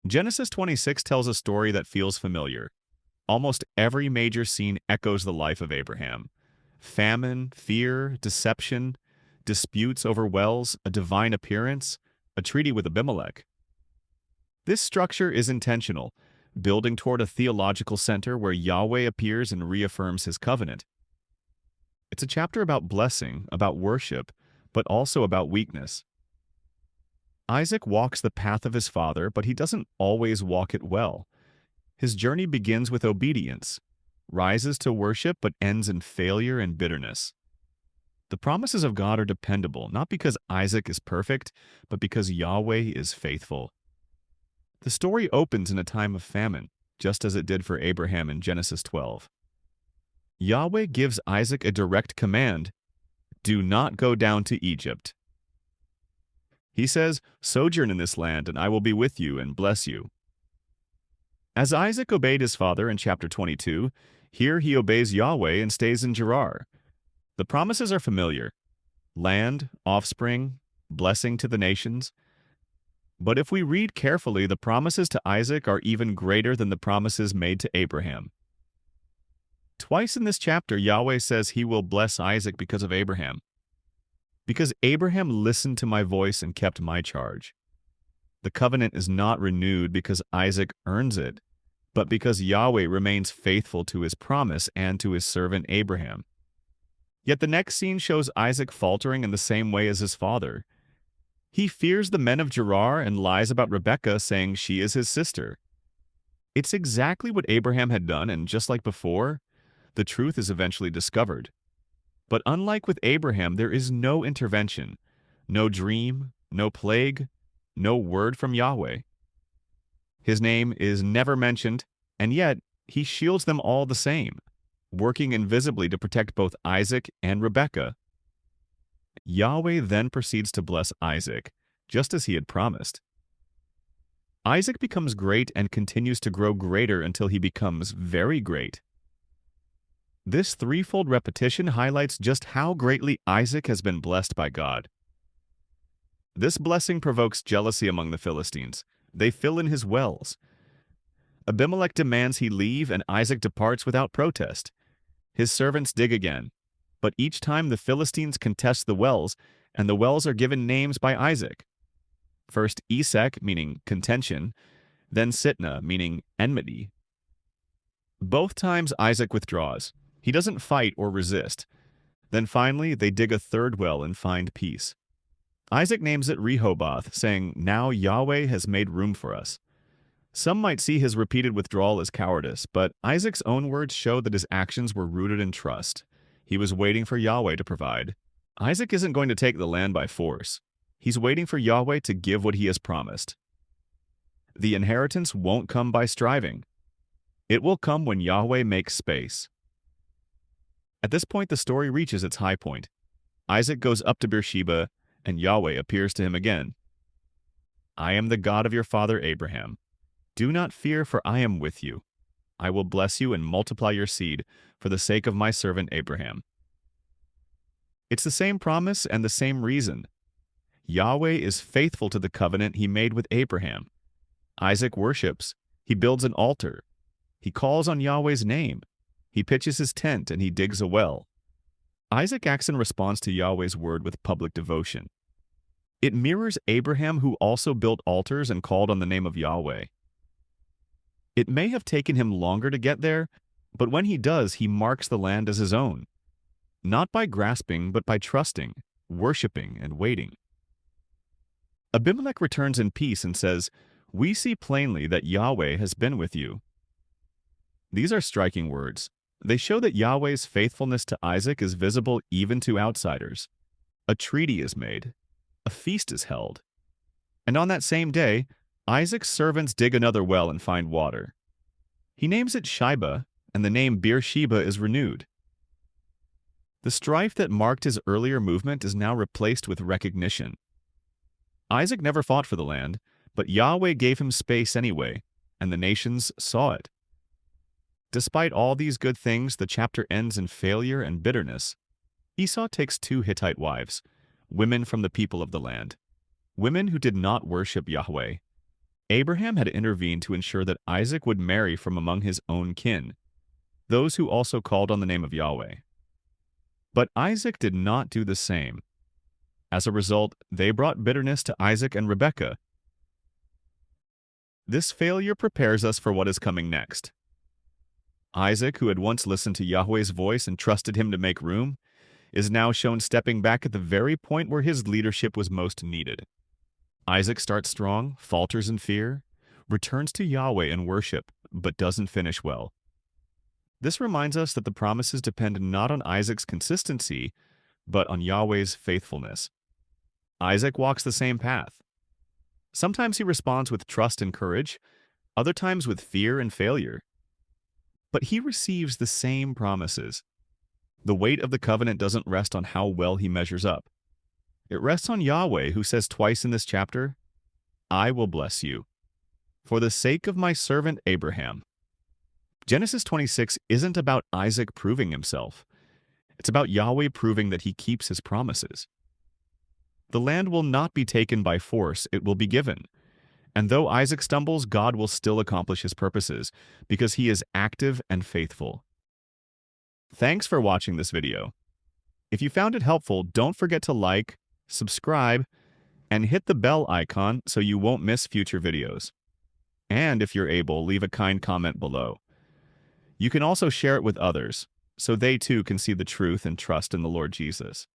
Genesis 26 tells a story that feels familiar. Almost every major scene echoes the life of Abraham. Famine, fear, deception, disputes over wells, a divine appearance, a treaty with Abimelech. This structure is intentional, building toward a theological center where Yahweh appears and reaffirms his covenant. It's a chapter about blessing, about worship, but also about weakness. Isaac walks the path of his father, but he doesn't always walk it well. His journey begins with obedience, rises to worship, but ends in failure and bitterness. The promises of God are dependable, not because Isaac is perfect, but because Yahweh is faithful. The story opens in a time of famine, just as it did for Abraham in Genesis 12. Yahweh gives Isaac a direct command: do not go down to Egypt. He says, sojourn in this land, and I will be with you and bless you. As Isaac obeyed his father in chapter 22, here he obeys Yahweh and stays in Gerar. The promises are familiar: land, offspring, blessing to the nations. But if we read carefully, the promises to Isaac are even greater than the promises made to Abraham. Twice in this chapter, Yahweh says he will bless Isaac because of Abraham. Because Abraham listened to my voice and kept my charge. The covenant is not renewed because Isaac earns it, but because Yahweh remains faithful to his promise and to his servant Abraham. Yet the next scene shows Isaac faltering in the same way as his father. He fears the men of Gerar and lies about Rebekah, saying she is his sister. It's exactly what Abraham had done, and just like before, the truth is eventually discovered. But unlike with Abraham, there is no intervention, no dream, no plague, no word from Yahweh. His name is never mentioned, and yet he shields them all the same, working invisibly to protect both Isaac and Rebekah. Yahweh then proceeds to bless Isaac, just as he had promised. Isaac becomes great and continues to grow greater until he becomes very great. This threefold repetition highlights just how greatly Isaac has been blessed by God. This blessing provokes jealousy among the Philistines. They fill in his wells. Abimelech demands he leave, and Isaac departs without protest. His servants dig again, but each time the Philistines contest the wells, and the wells are given names by Isaac. First Esek, meaning contention, then Sitnah, meaning enmity. Both times Isaac withdraws. He doesn't fight or resist. Then finally, they dig a third well and find peace. Isaac names it Rehoboth, saying, now Yahweh has made room for us. Some might see his repeated withdrawal as cowardice, but Isaac's own words show that his actions were rooted in trust. He was waiting for Yahweh to provide. Isaac isn't going to take the land by force. He's waiting for Yahweh to give what he has promised. The inheritance won't come by striving. It will come when Yahweh makes space. At this point, the story reaches its high point. Isaac goes up to Beersheba, and Yahweh appears to him again. I am the God of your father Abraham. Do not fear, for I am with you. I will bless you and multiply your seed for the sake of my servant Abraham. It's the same promise and the same reason. Yahweh is faithful to the covenant he made with Abraham. Isaac worships. He builds an altar. He calls on Yahweh's name. He pitches his tent and he digs a well. Isaac acts in response to Yahweh's word with public devotion. It mirrors Abraham, who also built altars and called on the name of Yahweh. It may have taken him longer to get there, but when he does, he marks the land as his own. Not by grasping, but by trusting, worshiping, and waiting. Abimelech returns in peace and says, we see plainly that Yahweh has been with you. These are striking words. They show that Yahweh's faithfulness to Isaac is visible even to outsiders. A treaty is made. A feast is held. And on that same day, Isaac's servants dig another well and find water. He names it Shibah, and the name Beersheba is renewed. The strife that marked his earlier movement is now replaced with recognition. Isaac never fought for the land, but Yahweh gave him space anyway, and the nations saw it. Despite all these good things, the chapter ends in failure and bitterness. Esau takes 2 Hittite wives, women from the people of the land, women who did not worship Yahweh. Abraham had intervened to ensure that Isaac would marry from among his own kin, those who also called on the name of Yahweh. But Isaac did not do the same. As a result, they brought bitterness to Isaac and Rebekah. This failure prepares us for what is coming next. Isaac, who had once listened to Yahweh's voice and trusted him to make room, is now shown stepping back at the very point where his leadership was most needed. Isaac starts strong, falters in fear, returns to Yahweh in worship, but doesn't finish well. This reminds us that the promises depend not on Isaac's consistency, but on Yahweh's faithfulness. Isaac walks the same path. Sometimes he responds with trust and courage, other times with fear and failure. But he receives the same promises. The weight of the covenant doesn't rest on how well he measures up. It rests on Yahweh, who says twice in this chapter, "I will bless you, for the sake of my servant Abraham." Genesis 26 isn't about Isaac proving himself. It's about Yahweh proving that he keeps his promises. The land will not be taken by force, it will be given. And though Isaac stumbles, God will still accomplish his purposes, because he is active and faithful. Thanks for watching this video. If you found it helpful, don't forget to like, subscribe, and hit the bell icon so you won't miss future videos. And if you're able, leave a kind comment below. You can also share it with others, so they too can see the truth and trust in the Lord Jesus.